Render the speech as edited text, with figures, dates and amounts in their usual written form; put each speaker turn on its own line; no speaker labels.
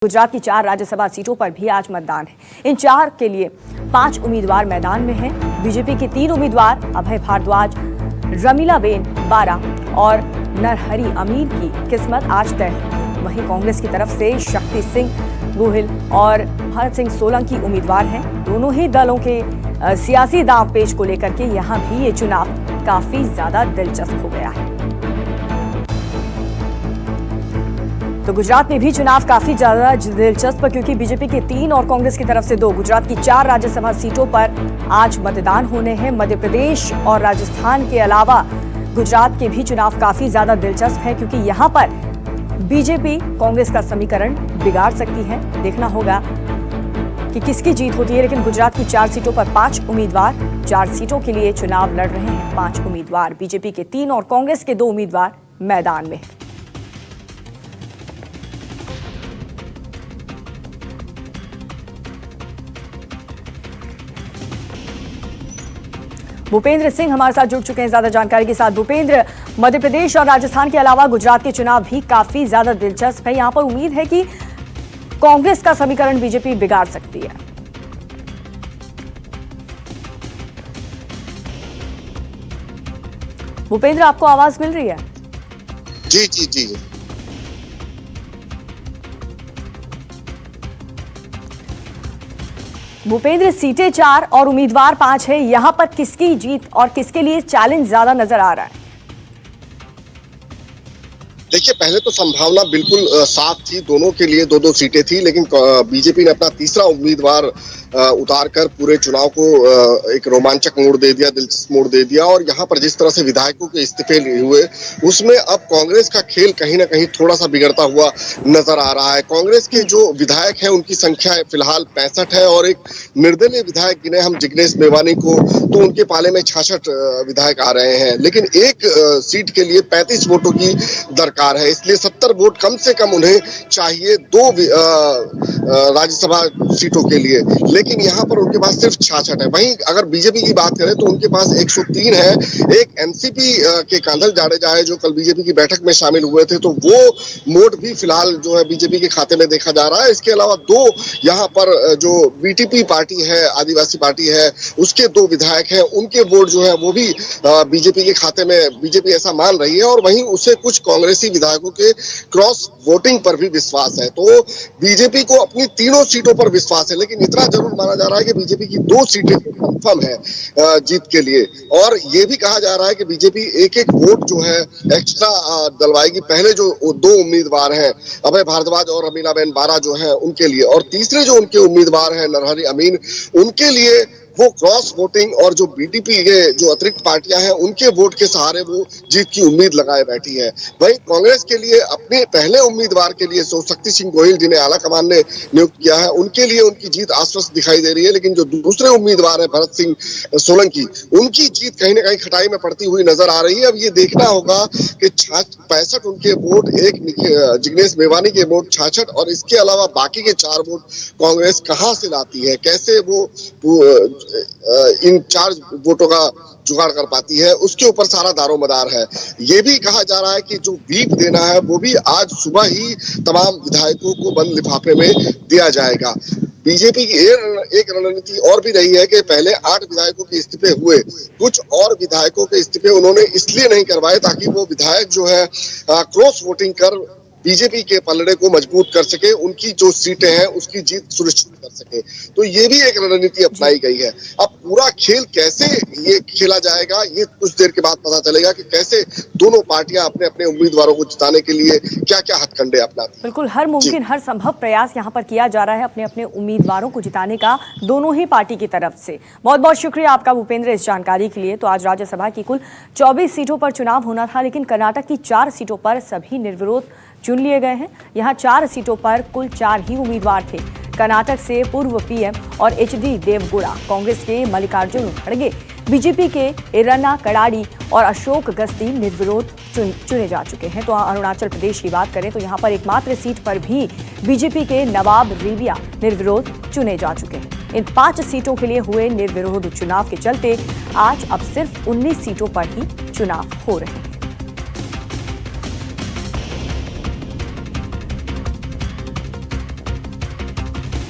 गुजरात की 4 राज्यसभा सीटों पर भी आज मतदान है। इन 4 के लिए 5 उम्मीदवार मैदान में हैं। बीजेपी के 3 उम्मीदवार अभय भारद्वाज, रमीलाबेन बारा और नरहरी अमीन की किस्मत आज तय है। वहीं कांग्रेस की तरफ से शक्ति सिंह गोहिल और भरत सिंह सोलंकी उम्मीदवार हैं। दोनों ही दलों के सियासी दांवपेच को लेकर के यहाँ भी ये चुनाव काफी ज्यादा दिलचस्प हो गया है। तो गुजरात में भी चुनाव काफी ज्यादा दिलचस्प क्योंकि बीजेपी के 3 और कांग्रेस की तरफ से 2 गुजरात की 4 राज्यसभा सीटों पर आज मतदान होने हैं। मध्य प्रदेश और राजस्थान के अलावा गुजरात के भी चुनाव काफी ज्यादा दिलचस्प है क्योंकि यहां पर बीजेपी कांग्रेस का समीकरण बिगाड़ सकती है। देखना होगा कि किसकी जीत होती है। लेकिन गुजरात की 4 सीटों पर 5 उम्मीदवार 4 सीटों के लिए चुनाव लड़ रहे हैं। 5 उम्मीदवार बीजेपी के 3 और कांग्रेस के 2 उम्मीदवार मैदान में। भूपेंद्र सिंह हमारे साथ जुड़ चुके हैं ज्यादा जानकारी के साथ। भूपेंद्र, मध्य प्रदेश और राजस्थान के अलावा गुजरात के चुनाव भी काफी ज्यादा दिलचस्प है। यहां पर उम्मीद है कि कांग्रेस का समीकरण बीजेपी बिगाड़ सकती है। भूपेंद्र, आपको आवाज मिल रही है?
जी।
भूपेंद्र, सीटें 4 और उम्मीदवार 5 है। यहां पर किसकी जीत और किसके लिए चैलेंज ज्यादा नजर आ रहा है?
देखिए, पहले तो संभावना बिल्कुल साफ थी, दोनों के लिए 2-2 सीटें थी, लेकिन बीजेपी ने अपना तीसरा उम्मीदवार उतारकर पूरे चुनाव को एक रोमांचक मोड़ दे दिया, दिलचस्प मोड़ दे दिया। और यहाँ पर जिस तरह से विधायकों के इस्तीफे हुए, उसमें अब कांग्रेस का खेल कहीं ना कहीं थोड़ा सा बिगड़ता हुआ नजर आ रहा है। कांग्रेस के जो विधायक हैं उनकी संख्या फिलहाल 65 है और एक निर्दलीय विधायक गिने हम जिग्नेश मेवानी को, तो उनके पाले में 66 विधायक आ रहे हैं। लेकिन एक सीट के लिए 35 वोटों की दरकार है, इसलिए 70 वोट कम से कम उन्हें चाहिए 2 राज्यसभा सीटों के लिए। लेकिन यहाँ पर उनके पास सिर्फ 66 है। वहीं अगर बीजेपी की बात करें तो उनके पास 103 है। एक एनसीपी के कांधल जाडेजा है जो कल बीजेपी की बैठक में शामिल हुए थे, तो वो वोट भी फिलहाल जो है बीजेपी के खाते में देखा जा रहा है। इसके अलावा 2 यहाँ पर जो बीटीपी पार्टी है, आदिवासी पार्टी है, उसके 2 विधायक हैं, उनके वोट जो है वो भी बीजेपी के खाते में बीजेपी ऐसा मान रही है। और वहीं उसे कुछ कांग्रेसी विधायकों के क्रॉस वोटिंग पर भी विश्वास है। तो बीजेपी को अपनी तीनों सीटों पर विश्वास है, लेकिन इतना जरूर माना जा रहा है कि बीजेपी की 2 सीटें कंफर्म है जीत के लिए। और ये भी कहा जा रहा है कि बीजेपी एक वोट जो है एक्स्ट्रा डलवाएगी। पहले जो 2 उम्मीदवार हैं अभय भारद्वाज और रमीलाबेन बारा जो है उनके लिए, और तीसरे जो उनके उम्मीदवार हैं नरहरी अमीन, उनके लिए वो क्रॉस वोटिंग और जो बीटीपी के जो अतिरिक्त पार्टियां हैं उनके वोट के सहारे वो जीत की उम्मीद लगाए बैठी है। वहीं कांग्रेस के लिए अपने पहले उम्मीदवार के लिए शक्ति सिंह गोहिल, जिन्हें आला कमान ने नियुक्त किया है, उनके लिए उनकी जीत आश्वस्त दिखाई दे रही है। लेकिन जो दूसरे उम्मीदवार है भरत सिंह सोलंकी, उनकी जीत कहीं ना कहीं खटाई में पड़ती हुई नजर आ रही है। अब ये देखना होगा कि 65 उनके वोट, एक जिग्नेश मेवानी के वोट 66 और इसके अलावा बाकी के 4 वोट कांग्रेस कहां से लाती है, कैसे वो इन 4 वोटों का जुगाड़ कर पाती है, उसके ऊपर सारा दारोमदार है। ये भी कहा जा रहा है कि जो व्हीप देना है वो भी आज सुबह ही तमाम विधायकों को बंद लिफाफे में दिया जाएगा। बीजेपी की एक रणनीति और भी रही है कि पहले 8 विधायकों के इस्तीफे हुए, कुछ और विधायकों के इस्तीफे उन्होंने इसलिए नहीं करवाए ताकि वो विधायक जो है क्रॉस वोटिंग कर बीजेपी के पलड़े को मजबूत कर सके, उनकी जो सीटें हैं उसकी जीत सुनिश्चित कर सके। तो ये भी एक रणनीति अपनाई गई है। अब पूरा खेल कैसे ये खेला जाएगा, ये कुछ देर के बाद पता चलेगा कि कैसे दोनों पार्टियां अपने अपने उम्मीदवारों को जिताने के लिए क्या क्या हथकंडे अपनाती।
बिल्कुल, हर मुमकिन हर संभव प्रयास यहाँ पर किया जा रहा है अपने अपने उम्मीदवारों को जिताने का, दोनों ही पार्टी की तरफ से। बहुत बहुत शुक्रिया आपका भूपेंद्र इस जानकारी के लिए। तो आज राज्यसभा की कुल 24 सीटों पर चुनाव होना था, लेकिन कर्नाटक की 4 सीटों पर सभी निर्विरोध चुन लिए गए हैं। यहाँ 4 सीटों पर कुल 4 ही उम्मीदवार थे। कर्नाटक से पूर्व पीएम और एचडी देवगौड़ा, कांग्रेस के मल्लिकार्जुन खड़गे, बीजेपी के इरन्ना कड़ाडी और अशोक गस्ती निर्विरोध चुने जा चुके हैं। तो अरुणाचल प्रदेश की बात करें तो यहाँ पर एकमात्र सीट पर भी बीजेपी के नवाब रेबिया निर्विरोध चुने जा चुके हैं। इन 5 सीटों के लिए हुए निर्विरोध चुनाव के चलते आज अब सिर्फ 19 सीटों पर ही चुनाव हो रहे हैं।